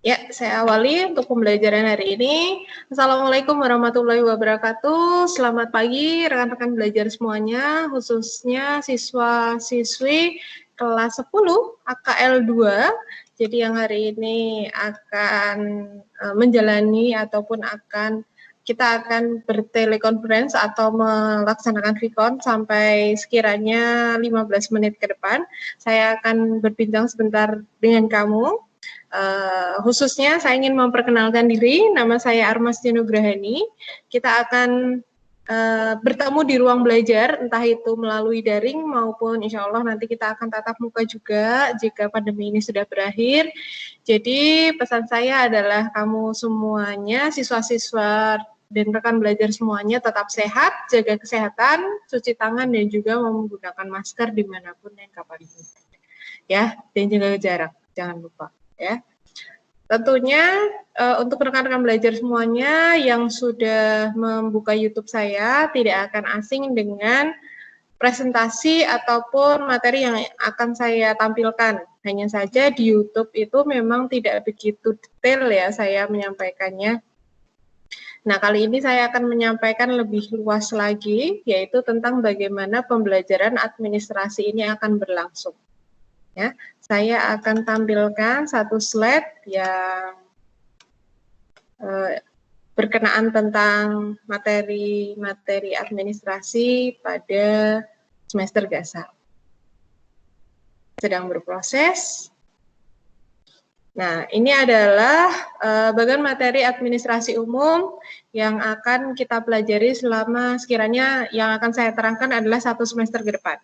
Ya, saya awali untuk pembelajaran hari ini. Assalamualaikum warahmatullahi wabarakatuh. Selamat pagi rekan-rekan belajar semuanya, khususnya siswa-siswi kelas 10 AKL 2. Jadi yang hari ini akan menjalani ataupun kita akan bertelekonferensi atau melaksanakan vkon sampai sekiranya 15 menit ke depan. Saya akan berbincang sebentar dengan kamu. Khususnya saya ingin memperkenalkan diri, nama saya Armas Nugrahani. Kita akan bertemu di ruang belajar, entah itu melalui daring maupun insya Allah nanti kita akan tatap muka juga jika pandemi ini sudah berakhir. Jadi pesan saya adalah kamu semuanya, siswa-siswa dan rekan belajar semuanya tetap sehat, jaga kesehatan, cuci tangan dan juga menggunakan masker dimanapun dan kapanpun. Ya, dan jaga jarak, jangan lupa. Ya, tentunya untuk rekan-rekan belajar semuanya yang sudah membuka YouTube saya tidak akan asing dengan presentasi ataupun materi yang akan saya tampilkan. Hanya saja di YouTube itu memang tidak begitu detail ya saya menyampaikannya. Nah, kali ini saya akan menyampaikan lebih luas lagi, yaitu tentang bagaimana pembelajaran administrasi ini akan berlangsung. Ya, saya akan tampilkan satu slide yang berkenaan tentang materi administrasi pada semester gasal. Sedang berproses. Nah, ini adalah bagian materi administrasi umum yang akan kita pelajari selama sekiranya yang akan saya terangkan adalah 1 semester ke depan.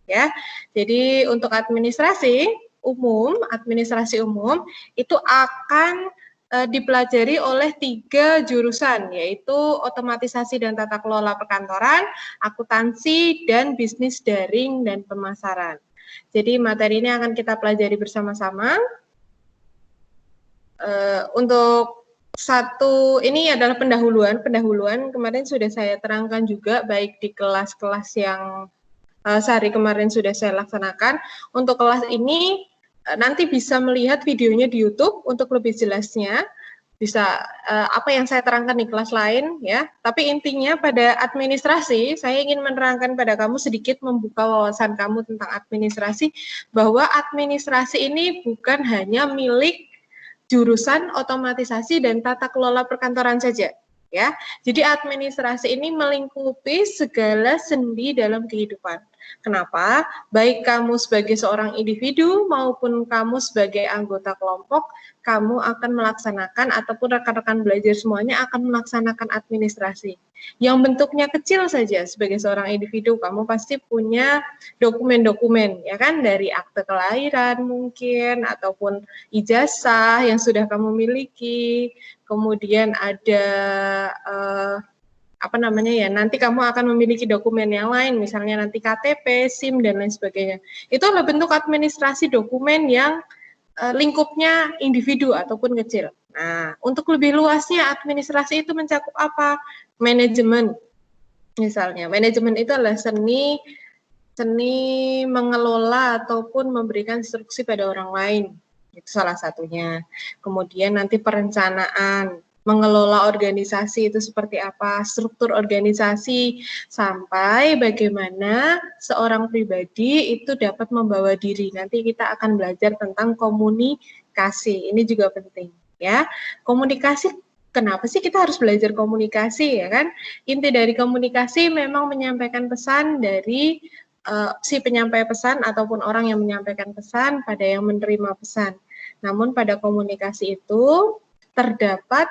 Ya, jadi untuk administrasi umum itu akan dipelajari oleh 3 jurusan, yaitu otomatisasi dan tata kelola perkantoran, akuntansi, dan bisnis daring dan pemasaran. Jadi materi ini akan kita pelajari bersama-sama. Untuk ini adalah pendahuluan kemarin sudah saya terangkan juga baik di kelas-kelas yang sehari kemarin sudah saya laksanakan. Untuk kelas ini nanti bisa melihat videonya di YouTube untuk lebih jelasnya. Bisa apa yang saya terangkan di kelas lain ya. Tapi intinya pada administrasi saya ingin menerangkan pada kamu sedikit membuka wawasan kamu tentang administrasi, bahwa administrasi ini bukan hanya milik jurusan otomatisasi dan tata kelola perkantoran saja. Ya, jadi administrasi ini melingkupi segala sendi dalam kehidupan. Kenapa? Baik kamu sebagai seorang individu maupun kamu sebagai anggota kelompok, kamu akan melaksanakan ataupun rekan-rekan belajar semuanya akan melaksanakan administrasi. Yang bentuknya kecil saja sebagai seorang individu, kamu pasti punya dokumen-dokumen, ya kan, dari akte kelahiran mungkin ataupun ijazah yang sudah kamu miliki. Kemudian ada nanti kamu akan memiliki dokumen yang lain, misalnya nanti KTP, SIM, dan lain sebagainya. Itu adalah bentuk administrasi dokumen yang lingkupnya individu ataupun kecil. Nah, untuk lebih luasnya administrasi itu mencakup apa? Manajemen. Misalnya, manajemen itu adalah seni mengelola ataupun memberikan instruksi pada orang lain. Itu salah satunya. Kemudian nanti perencanaan, mengelola organisasi itu seperti apa, struktur organisasi, sampai bagaimana seorang pribadi itu dapat membawa diri. Nanti kita akan belajar tentang komunikasi, ini juga penting ya. Komunikasi, kenapa sih kita harus belajar komunikasi ya kan? Inti dari komunikasi memang menyampaikan pesan dari si penyampai pesan ataupun orang yang menyampaikan pesan pada yang menerima pesan. Namun pada komunikasi itu terdapat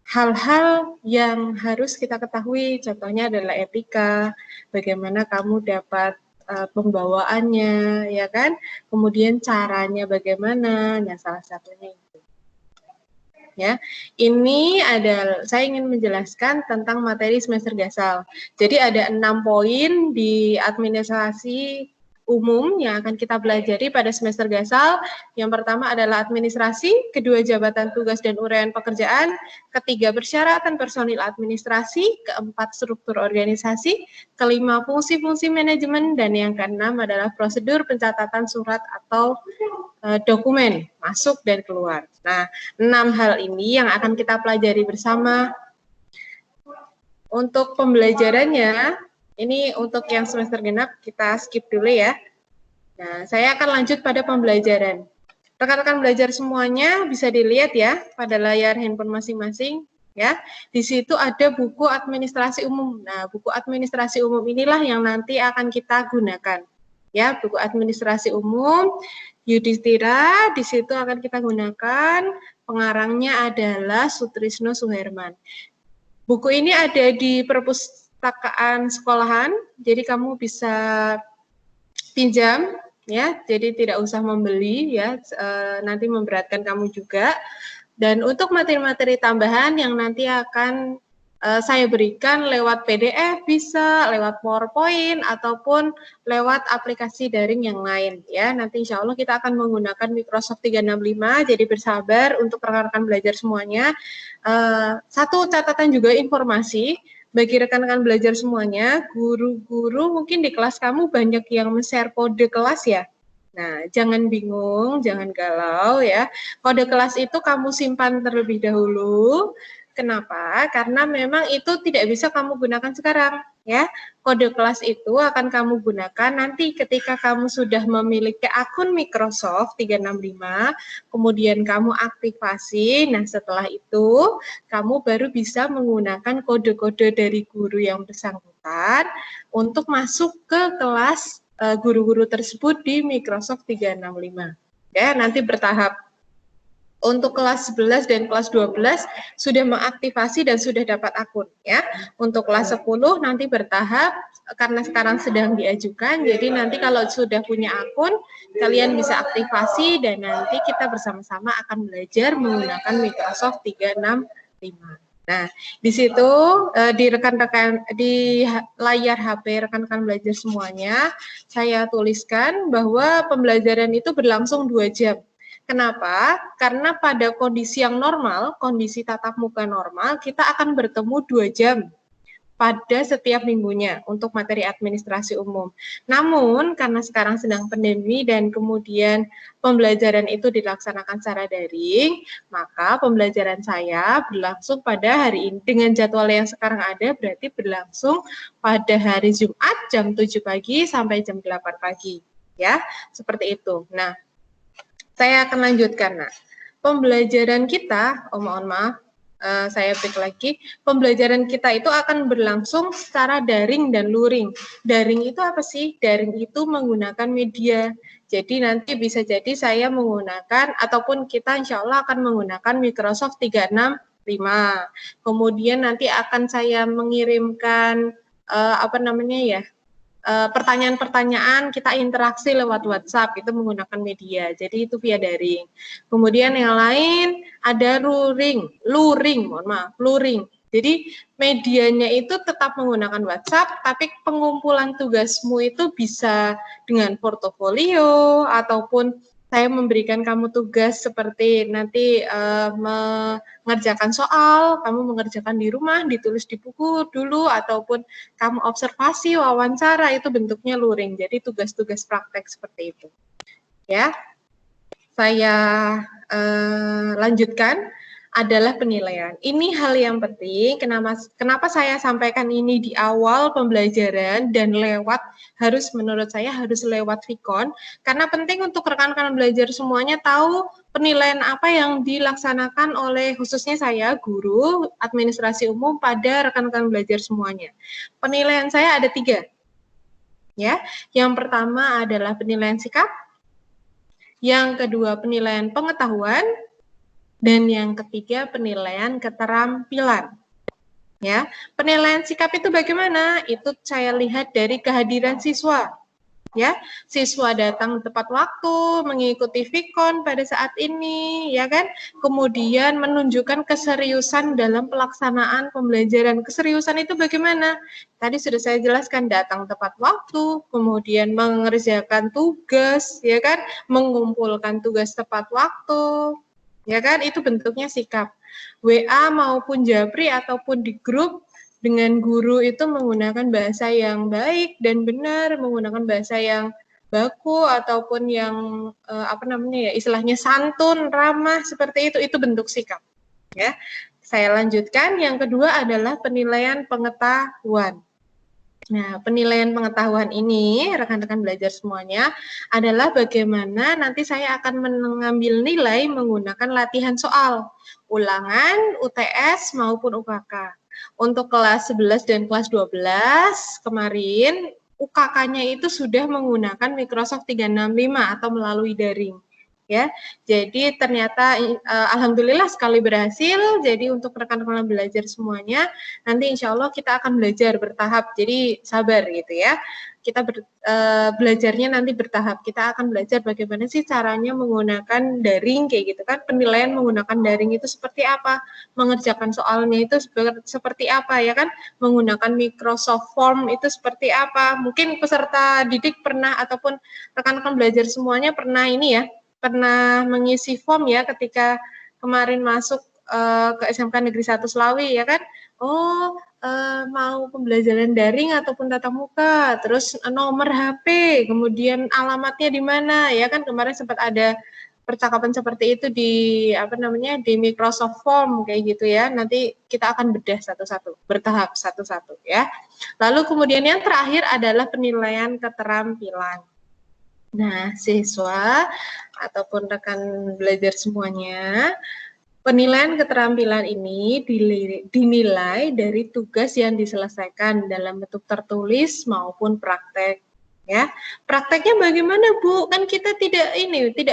hal-hal yang harus kita ketahui, contohnya adalah etika, bagaimana kamu dapat pembawaannya, ya kan? Kemudian caranya bagaimana, nah salah satunya itu. Ya, ini adalah saya ingin menjelaskan tentang materi semester gasal. Jadi ada 6 poin di administrasi umum yang akan kita pelajari pada semester Gasal. Yang pertama adalah administrasi, kedua jabatan tugas dan uraian pekerjaan, ketiga persyaratan personil administrasi, keempat struktur organisasi, kelima fungsi-fungsi manajemen, dan yang keenam adalah prosedur pencatatan surat atau dokumen masuk dan keluar. Nah, 6 hal ini yang akan kita pelajari bersama. Untuk pembelajarannya, ini untuk yang semester genap kita skip dulu ya. Nah, saya akan lanjut pada pembelajaran. Rekan-rekan belajar semuanya bisa dilihat ya pada layar handphone masing-masing ya. Di situ ada buku administrasi umum. Nah, buku administrasi umum inilah yang nanti akan kita gunakan. Ya, buku administrasi umum Yudhistira, di situ akan kita gunakan. Pengarangnya adalah Sutrisno Suherman. Buku ini ada di perpustakaan sekolahan, jadi kamu bisa pinjam ya, jadi tidak usah membeli ya, nanti memberatkan kamu juga. Dan untuk materi-materi tambahan yang nanti akan saya berikan lewat PDF bisa, lewat PowerPoint ataupun lewat aplikasi daring yang lain ya. Nanti insya Allah kita akan menggunakan Microsoft 365, jadi bersabar untuk rekan-rekan belajar semuanya. Satu catatan juga informasi bagi rekan-rekan belajar semuanya, guru-guru mungkin di kelas kamu banyak yang men-share kode kelas ya. Nah, jangan bingung, jangan galau ya. Kode kelas itu kamu simpan terlebih dahulu. Kenapa? Karena memang itu tidak bisa kamu gunakan sekarang ya. Kode kelas itu akan kamu gunakan nanti ketika kamu sudah memiliki akun Microsoft 365, kemudian kamu aktifasi. Nah, setelah itu kamu baru bisa menggunakan kode-kode dari guru yang bersangkutan untuk masuk ke kelas guru-guru tersebut di Microsoft 365. Ya, nanti bertahap. Untuk kelas 11 dan kelas 12 sudah mengaktifasi dan sudah dapat akun ya. Untuk kelas 10 nanti bertahap karena sekarang sedang diajukan. Jadi nanti kalau sudah punya akun kalian bisa aktifasi dan nanti kita bersama-sama akan belajar menggunakan Microsoft 365. Nah, di situ di rekan-rekan di layar HP rekan-rekan belajar semuanya saya tuliskan bahwa pembelajaran itu berlangsung 2 jam. Kenapa? Karena pada kondisi yang normal, kondisi tatap muka normal, kita akan bertemu 2 jam pada setiap minggunya untuk materi administrasi umum. Namun, karena sekarang sedang pandemi dan kemudian pembelajaran itu dilaksanakan secara daring, maka pembelajaran saya berlangsung pada hari ini. Dengan jadwal yang sekarang ada, berarti berlangsung pada hari Jumat jam 7 pagi sampai jam 8 pagi. Ya, seperti itu. Nah, saya akan lanjutkan. Nah, pembelajaran kita, mohon maaf, saya break lagi. Pembelajaran kita itu akan berlangsung secara daring dan luring. Daring itu apa sih? Daring itu menggunakan media. Jadi nanti bisa jadi saya menggunakan ataupun kita insya Allah akan menggunakan Microsoft 365. Kemudian nanti akan saya mengirimkan pertanyaan-pertanyaan kita interaksi lewat WhatsApp itu menggunakan media. Jadi itu via daring. Kemudian yang lain ada luring. Jadi medianya itu tetap menggunakan WhatsApp, tapi pengumpulan tugasmu itu bisa dengan portofolio ataupun saya memberikan kamu tugas seperti nanti mengerjakan soal, kamu mengerjakan di rumah, ditulis di buku dulu, ataupun kamu observasi, wawancara, itu bentuknya luring. Jadi tugas-tugas praktek seperti itu. Ya, saya lanjutkan adalah penilaian. Ini hal yang penting, kenapa saya sampaikan ini di awal pembelajaran dan menurut saya harus lewat Vicon, karena penting untuk rekan-rekan belajar semuanya tahu penilaian apa yang dilaksanakan oleh khususnya saya, guru administrasi umum pada rekan-rekan belajar semuanya. Penilaian saya ada 3. Ya, yang pertama adalah penilaian sikap, yang kedua penilaian pengetahuan, dan yang ketiga penilaian keterampilan. Ya, penilaian sikap itu bagaimana? Itu saya lihat dari kehadiran siswa. ya, siswa datang tepat waktu, mengikuti VKON pada saat ini, ya kan? Kemudian menunjukkan keseriusan dalam pelaksanaan pembelajaran. Keseriusan itu bagaimana? Tadi sudah saya jelaskan, datang tepat waktu, kemudian mengerjakan tugas, ya kan? Mengumpulkan tugas tepat waktu, ya kan? Itu bentuknya sikap. WA maupun Japri ataupun di grup dengan guru itu menggunakan bahasa yang baik dan benar, menggunakan bahasa yang baku ataupun yang istilahnya santun, ramah, seperti itu bentuk sikap, ya. Saya lanjutkan, yang kedua adalah penilaian pengetahuan. Nah, penilaian pengetahuan ini, rekan-rekan belajar semuanya, adalah bagaimana nanti saya akan mengambil nilai menggunakan latihan soal, ulangan, UTS maupun UKK. Untuk kelas 11 dan kelas 12 kemarin UKK-nya itu sudah menggunakan Microsoft 365 atau melalui daring, ya. Jadi ternyata alhamdulillah sekali berhasil. Jadi untuk rekan-rekan belajar semuanya, nanti insya Allah kita akan belajar bertahap. Jadi sabar gitu ya. Kita belajarnya nanti bertahap. Kita akan belajar bagaimana sih caranya menggunakan daring kayak gitu kan. Penilaian menggunakan daring itu seperti apa, mengerjakan soalnya itu seperti apa, ya kan, menggunakan Microsoft Form itu seperti apa. Mungkin peserta didik pernah ataupun rekan-rekan belajar semuanya pernah ini ya, pernah mengisi form ya ketika kemarin masuk ke SMK Negeri 1 Slawi, ya kan. Mau pembelajaran daring ataupun tatap muka, terus nomor HP, kemudian alamatnya di mana, ya kan, kemarin sempat ada percakapan seperti itu di di Microsoft Form kayak gitu ya. Nanti kita akan bedah satu-satu, bertahap satu-satu ya. Lalu kemudian yang terakhir adalah penilaian keterampilan. Nah, siswa ataupun rekan belajar semuanya, penilaian keterampilan ini dinilai dari tugas yang diselesaikan dalam bentuk tertulis maupun praktek, ya. Prakteknya bagaimana, Bu? Kan kita tidak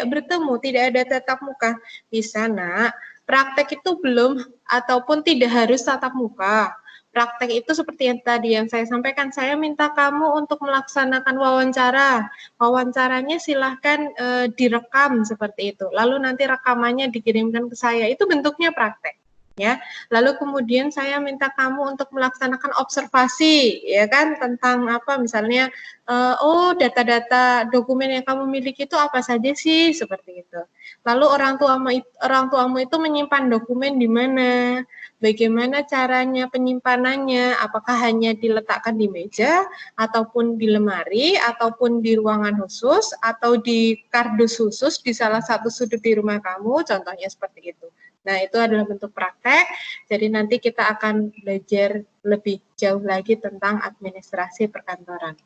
bertemu, tidak ada tatap muka. Bisa, Nak. Praktek itu belum ataupun tidak harus tatap muka. Praktek itu seperti yang tadi yang saya sampaikan, saya minta kamu untuk melaksanakan wawancara. Wawancaranya silahkan direkam seperti itu. Lalu nanti rekamannya dikirimkan ke saya. Itu bentuknya praktek, ya. Lalu kemudian saya minta kamu untuk melaksanakan observasi, ya kan, tentang apa misalnya data-data dokumen yang kamu miliki itu apa saja sih, seperti itu. Lalu orang tuamu itu menyimpan dokumen di mana? Bagaimana caranya penyimpanannya? Apakah hanya diletakkan di meja, ataupun di lemari, ataupun di ruangan khusus, atau di kardus khusus di salah satu sudut di rumah kamu? Contohnya seperti itu. Nah, itu adalah bentuk praktek. Jadi nanti kita akan belajar lebih jauh lagi tentang administrasi perkantoran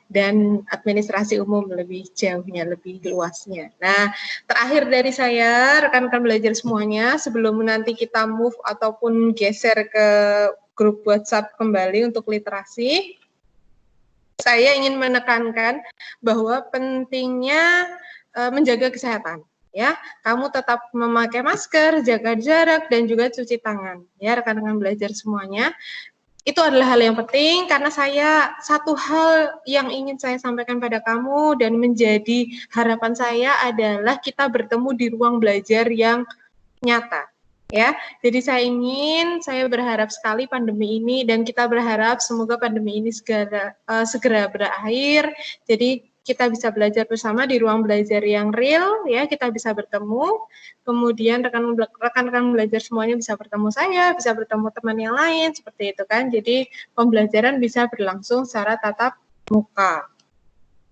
dan administrasi umum lebih jauhnya, lebih luasnya. Nah, terakhir dari saya, rekan-rekan belajar semuanya, sebelum nanti kita move ataupun geser ke grup WhatsApp kembali untuk literasi, saya ingin menekankan bahwa pentingnya menjaga kesehatan. Ya, kamu tetap memakai masker, jaga jarak, dan juga cuci tangan. Ya, rekan-rekan belajar semuanya. Itu adalah hal yang penting karena satu hal yang ingin saya sampaikan pada kamu dan menjadi harapan saya adalah kita bertemu di ruang belajar yang nyata, ya. Jadi saya berharap sekali pandemi ini, dan kita berharap semoga pandemi ini segera berakhir. Jadi kita bisa belajar bersama di ruang belajar yang real, ya, kita bisa bertemu, kemudian rekan-rekan belajar semuanya bisa bertemu saya, bisa bertemu teman yang lain, seperti itu kan. Jadi pembelajaran bisa berlangsung secara tatap muka.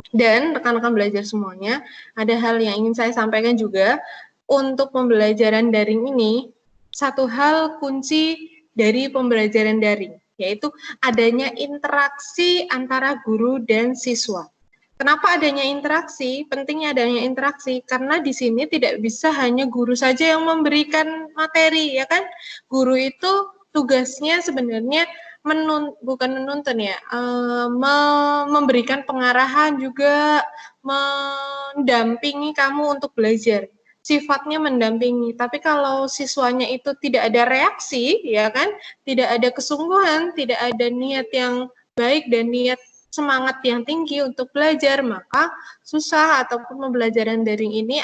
Dan rekan-rekan belajar semuanya, ada hal yang ingin saya sampaikan juga, untuk pembelajaran daring ini, satu hal kunci dari pembelajaran daring, yaitu adanya interaksi antara guru dan siswa. Kenapa adanya interaksi? Pentingnya adanya interaksi karena di sini tidak bisa hanya guru saja yang memberikan materi, ya kan? Guru itu tugasnya sebenarnya memberikan pengarahan juga, mendampingi kamu untuk belajar. Sifatnya mendampingi. Tapi kalau siswanya itu tidak ada reaksi, ya kan? Tidak ada kesungguhan, tidak ada niat yang baik dan niat semangat yang tinggi untuk belajar, maka susah ataupun pembelajaran daring ini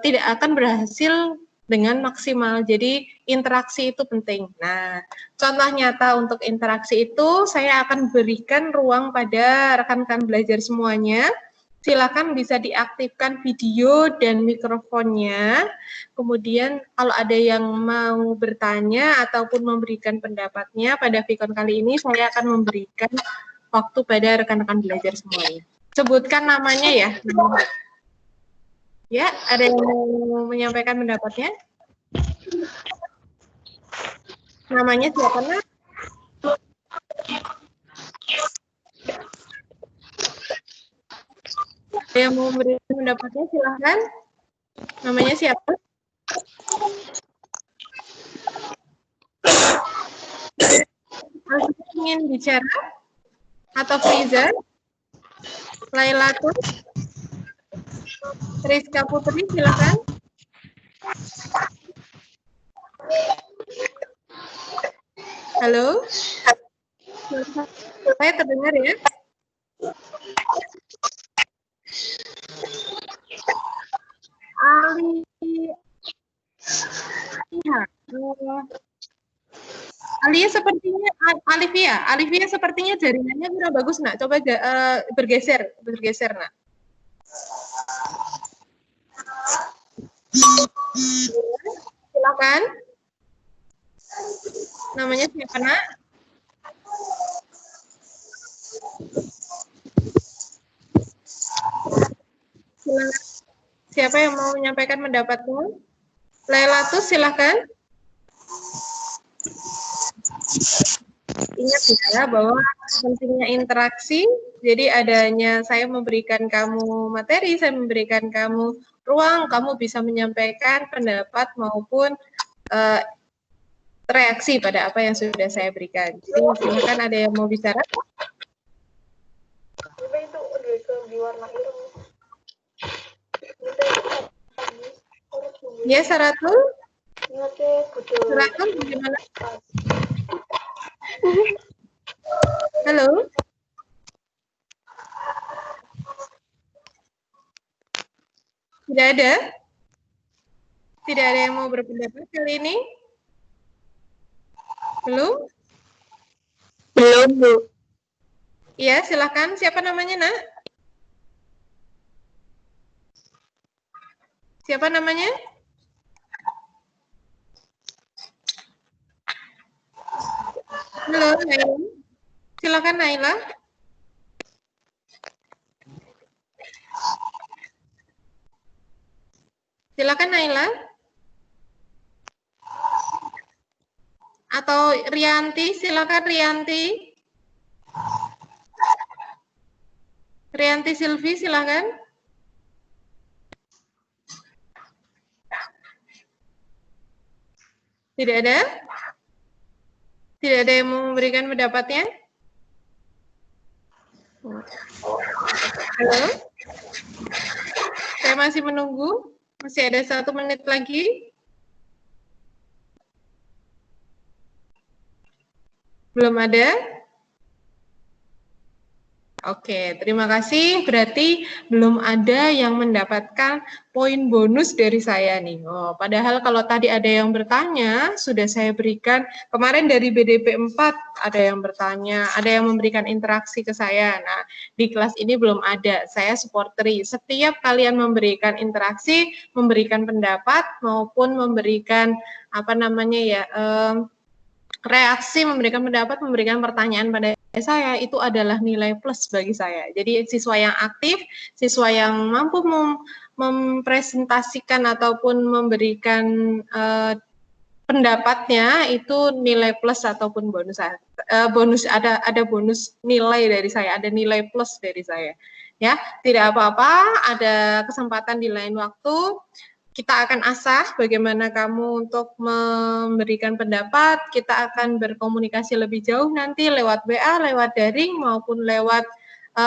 tidak akan berhasil dengan maksimal. Jadi interaksi itu penting. Nah, contoh nyata untuk interaksi itu saya akan berikan ruang pada rekan-rekan belajar semuanya. Silakan bisa diaktifkan video dan mikrofonnya. Kemudian kalau ada yang mau bertanya ataupun memberikan pendapatnya pada Vicon kali ini, saya akan memberikan waktu pada rekan-rekan belajar semuanya. Sebutkan namanya ya. Ya, ada yang mau menyampaikan pendapatnya? Namanya siapa, Nak? Ada yang mau memberikan pendapatnya, silahkan. Namanya siapa? Masih ingin bicara? Atau Friza? Lailatul? Rizka Putri, silahkan. Halo? Saya terdengar ya? Alivia sepertinya jaringannya kurang bagus, Nak. Coba bergeser, Nak. Silakan. Namanya siapa, Nak? Silakan. Siapa yang mau menyampaikan pendapatnya? Lailatus, silakan. Ingat ya bahwa pentingnya interaksi, jadi adanya saya memberikan kamu materi, saya memberikan kamu ruang, kamu bisa menyampaikan pendapat maupun reaksi pada apa yang sudah saya berikan. Jadi silakan, ada yang mau bicara? Ya, Saratul? Saratul bagaimana? Halo? Tidak ada? Tidak ada yang mau berpendapat kali ini? Belum? Belum, Bu. Iya, silakan. Siapa namanya, Nak? Siapa namanya? Halo, Naila. Silakan, Naila. Silakan, Naila. Atau Rianti, silakan Rianti. Rianti Silvi, silakan. Tidak ada? Tidak ada yang mau memberikan pendapatnya? Halo? Saya masih menunggu. Masih ada 1 menit lagi. Belum ada? Oke, terima kasih. Berarti belum ada yang mendapatkan poin bonus dari saya nih. Oh, padahal kalau tadi ada yang bertanya, sudah saya berikan. Kemarin dari BDP 4 ada yang bertanya, ada yang memberikan interaksi ke saya. Nah, di kelas ini belum ada. Saya supporteri. Setiap kalian memberikan interaksi, memberikan pendapat maupun memberikan reaksi, memberikan pendapat, memberikan pertanyaan pada saya, itu adalah nilai plus bagi saya. Jadi siswa yang aktif, siswa yang mampu mempresentasikan ataupun memberikan pendapatnya, itu nilai plus ataupun bonus. Ada bonus nilai dari saya, ada nilai plus dari saya. Ya, tidak apa-apa, ada kesempatan di lain waktu. Kita akan asah bagaimana kamu untuk memberikan pendapat, kita akan berkomunikasi lebih jauh nanti lewat WA, lewat daring, maupun lewat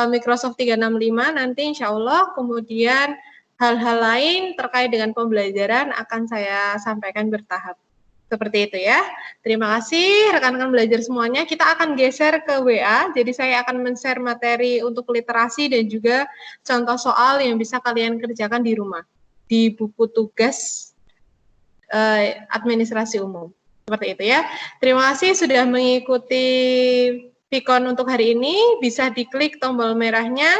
Microsoft 365 nanti insya Allah. Kemudian hal-hal lain terkait dengan pembelajaran akan saya sampaikan bertahap. Seperti itu ya. Terima kasih rekan-rekan belajar semuanya. Kita akan geser ke WA. Jadi saya akan men-share materi untuk literasi dan juga contoh soal yang bisa kalian kerjakan di rumah. Di buku tugas administrasi umum. Seperti itu ya. Terima kasih sudah mengikuti Pikon untuk hari ini. Bisa diklik tombol merahnya.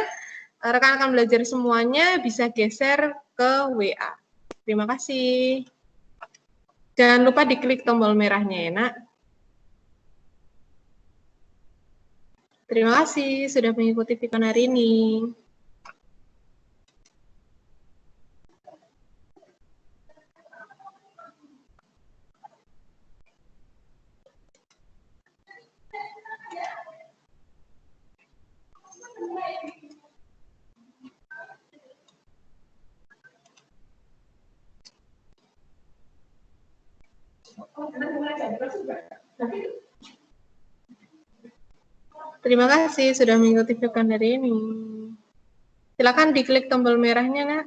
Rekan-rekan belajar semuanya bisa geser ke WA. Terima kasih. Jangan lupa diklik tombol merahnya ya, Nak. Terima kasih sudah mengikuti Pikon hari ini. Terima kasih sudah mengikuti Pikon hari ini. Silakan diklik tombol merahnya, Nak.